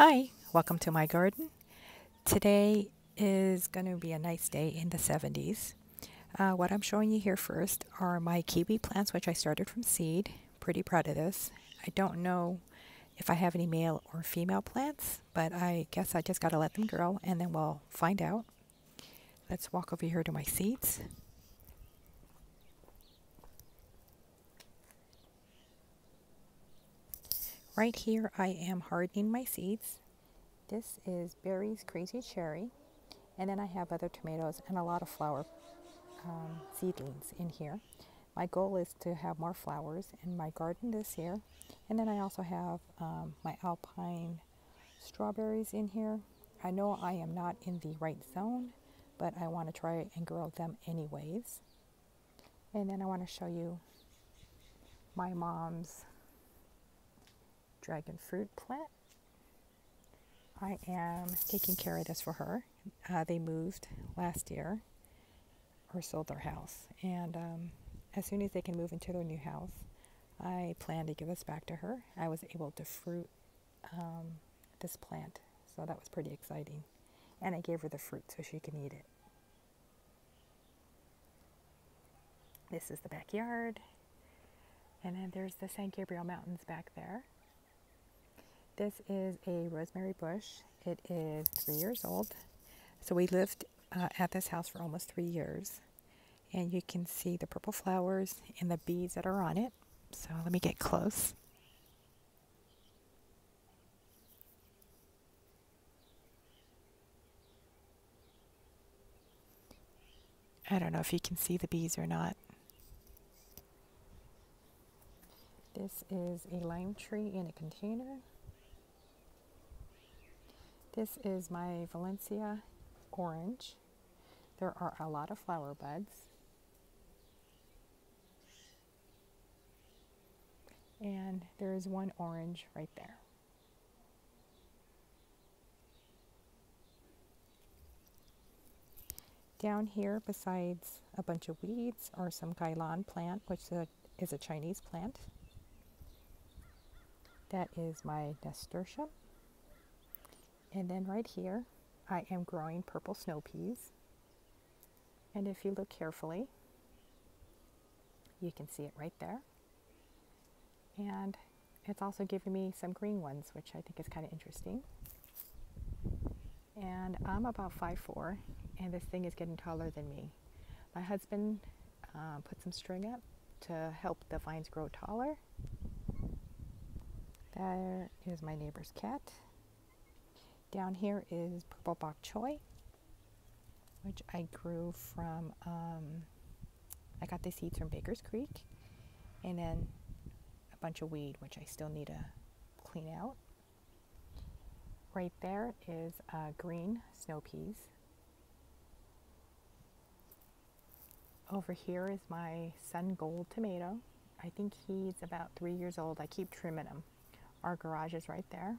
Hi, welcome to my garden. Today is going to be a nice day in the 70s. What I'm showing you here first are my kiwi plants, which I started from seed. Pretty proud of this. I don't know if I have any male or female plants, but I guess I just got to let them grow and then we'll find out. Let's walk over here to my seeds. Right here I am hardening my seeds. This is Berry's Crazy Cherry, and then I have other tomatoes and a lot of flower seedlings in here. My goal is to have more flowers in my garden this year, and then I also have my alpine strawberries in here. I know I am not in the right zone, but I want to try and grow them anyways. And then I want to show you my mom's dragon fruit plant. I am taking care of this for her. They moved last year or sold their house, and as soon as they can move into their new house, I plan to give this back to her. I was able to fruit this plant, so that was pretty exciting, and I gave her the fruit so she can eat it. This is the backyard, and then there's the San Gabriel Mountains back there. This is a rosemary bush. It is 3 years old. So we lived at this house for almost 3 years. And you can see the purple flowers and the bees that are on it. So let me get close. I don't know if you can see the bees or not. This is a lime tree in a container. This is my Valencia orange. There are a lot of flower buds. And there is one orange right there. Down here, besides a bunch of weeds, are some Gailan plant, which is a Chinese plant. That is my nasturtium. And then right here, I am growing purple snow peas. And if you look carefully, you can see it right there. And it's also giving me some green ones, which I think is kind of interesting. And I'm about 5'4", and this thing is getting taller than me. My husband put some string up to help the vines grow taller. There is my neighbor's cat. Down here is purple bok choy, which I grew from, I got the seeds from Baker's Creek, and then a bunch of weed, which I still need to clean out. Right there is green snow peas. Over here is my Sungold tomato. I think he's about 3 years old. I keep trimming him. Our garage is right there.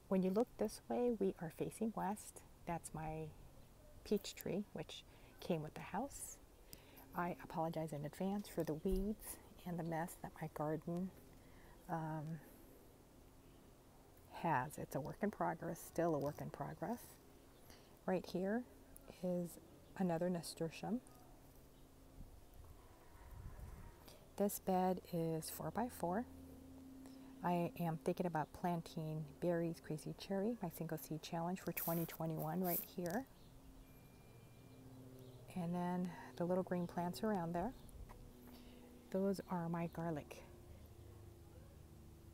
When you look this way, we are facing west. That's my peach tree, which came with the house. I apologize in advance for the weeds and the mess that my garden has. It's a work in progress, still a work in progress. Right here is another nasturtium. This bed is 4x4. I am thinking about planting Berry's Crazy Cherry, my single seed challenge for 2021 right here. And then the little green plants around there. Those are my garlic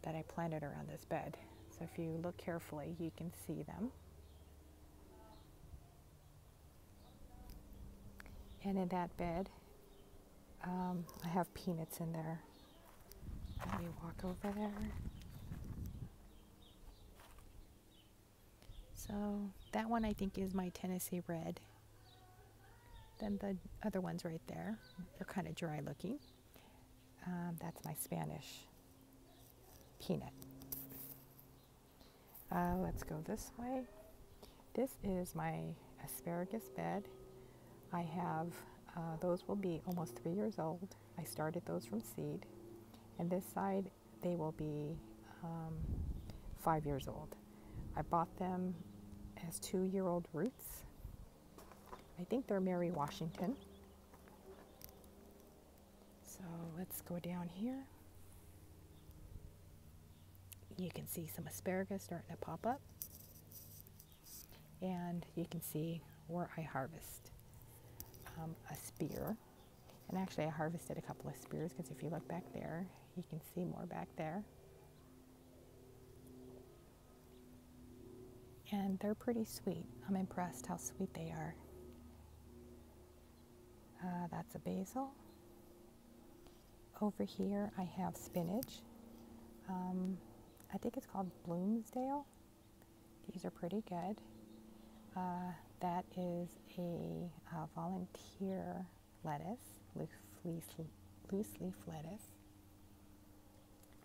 that I planted around this bed. So if you look carefully, you can see them. And in that bed, I have peanuts in there. Let me walk over there. So that one I think is my Tennessee red. Then the other ones right there, they're kind of dry looking. That's my Spanish peanut. Let's go this way. This is my asparagus bed. I have, those will be almost 3 years old. I started those from seed. And this side, they will be 5 years old. I bought them as 2-year-old roots. I think they're Mary Washington. So let's go down here. You can see some asparagus starting to pop up. And you can see where I harvest a spear. And actually I harvested a couple of spears because if you look back there, you can see more back there. And they're pretty sweet. I'm impressed how sweet they are. That's a basil. Over here I have spinach. I think it's called Bloomsdale. These are pretty good. That is a volunteer lettuce, loose leaf lettuce.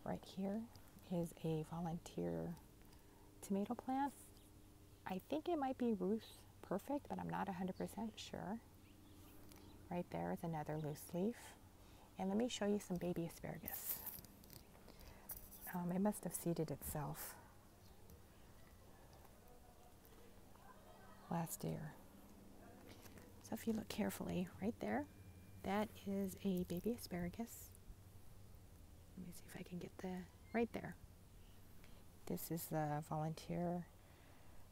Right here is a volunteer tomato plant. I think it might be Ruth Perfect, but I'm not 100% sure. Right there is another loose leaf. And let me show you some baby asparagus. It must have seeded itself last year. So if you look carefully, right there, that is a baby asparagus. Let me see if I can get right there. This is the volunteer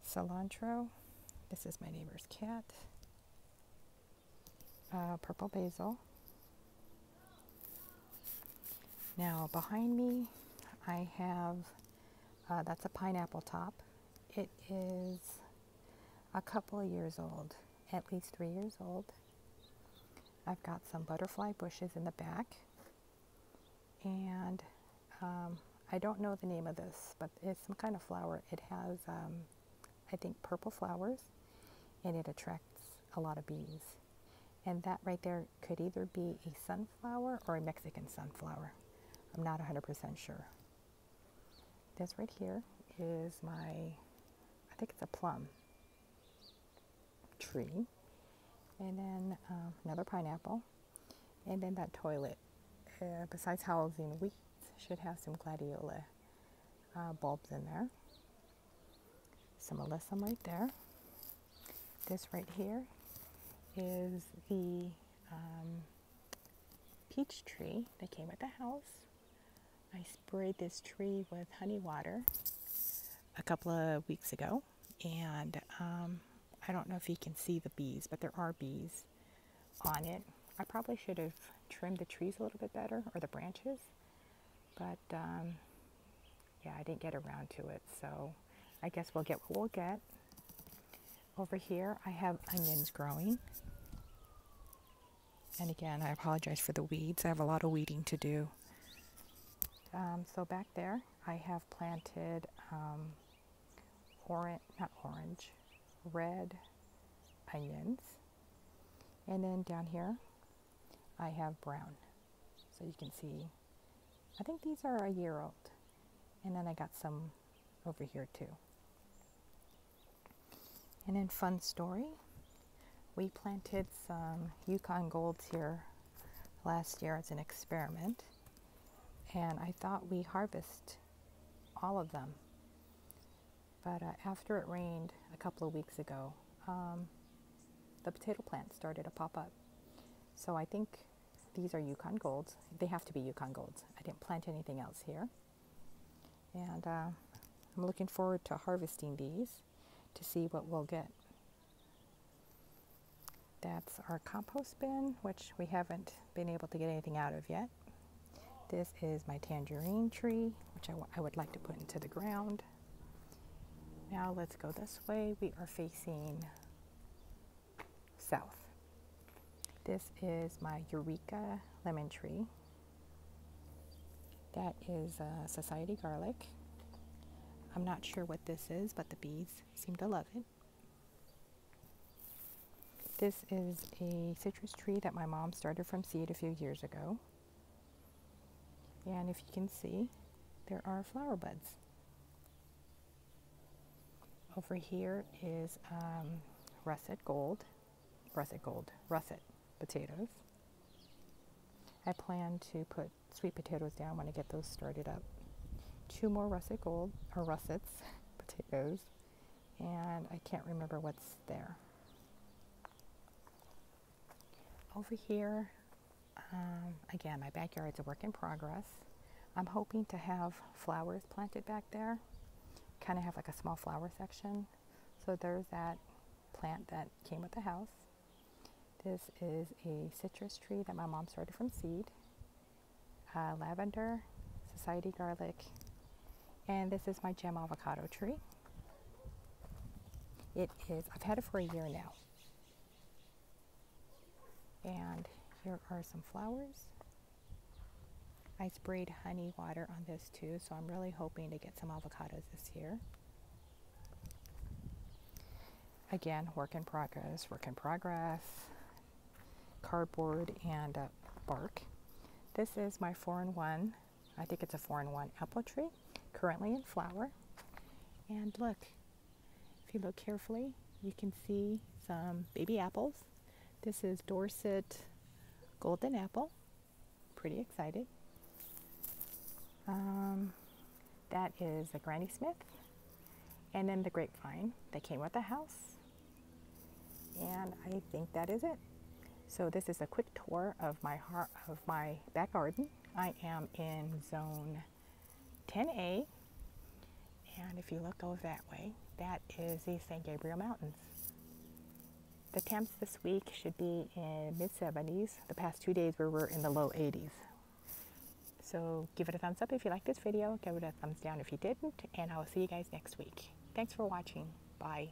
cilantro. This is my neighbor's cat. Purple basil. Now behind me I have, that's a pineapple top. It is a couple of years old, at least 3 years old. I've got some butterfly bushes in the back, and I don't know the name of this, but it's some kind of flower. It has, I think, purple flowers, and it attracts a lot of bees. And that right there could either be a sunflower or a Mexican sunflower. I'm not 100% sure. This right here is my, I think it's a plum tree. And then another pineapple. And then that toilet, besides housing weeds, should have some gladiola bulbs in there. Some alyssum right there. This right here is the peach tree that came with the house. I sprayed this tree with honey water a couple of weeks ago, and I don't know if you can see the bees, but there are bees on it. I probably should have trimmed the trees a little bit better, or the branches, but yeah, I didn't get around to it, so I guess we'll get what we'll get. Over here I have onions growing, and again I apologize for the weeds. I have a lot of weeding to do. So back there I have planted red onions, and then down here I have brown. So you can see, I think these are a year old, and then I got some over here too. And then fun story, we planted some Yukon Golds here last year as an experiment, and I thought we harvest all of them, but after it rained a couple of weeks ago, the potato plants started to pop up. So I think these are Yukon Golds. They have to be Yukon Golds. I didn't plant anything else here, and I'm looking forward to harvesting these to see what we'll get. That's our compost bin, which we haven't been able to get anything out of yet. This is my tangerine tree, which I would like to put into the ground. Now let's go this way. We are facing south. This is my Eureka lemon tree. That is society garlic. I'm not sure what this is, but the bees seem to love it. This is a citrus tree that my mom started from seed a few years ago. And if you can see, there are flower buds. Over here is russet potatoes. I plan to put sweet potatoes down when I get those started up. 2 more russets potatoes. and I can't remember what's there. Over here, again, my backyard's a work in progress. I'm hoping to have flowers planted back there, kind of have like a small flower section. So there's that plant that came with the house. This is a citrus tree that my mom started from seed, lavender, society garlic, and this is my gem avocado tree. I've had it for a year now. And here are some flowers. I sprayed honey water on this too, so I'm really hoping to get some avocados this year. Again, work in progress, cardboard and bark. This is my 4-in-1, I think it's a 4-in-1 apple tree, currently in flower. And look, if you look carefully, you can see some baby apples. This is Dorset golden apple, pretty excited. That is a Granny Smith, and then the grapevine that came with the house. And I think that is it. So this is a quick tour of my back garden. I am in zone 10A, and if you look over that way, that is the San Gabriel Mountains. The temps this week should be in mid-70s. The past 2 days we were in the low 80s. So give it a thumbs up if you like this video. Give it a thumbs down if you didn't. And I will see you guys next week. Thanks for watching. Bye.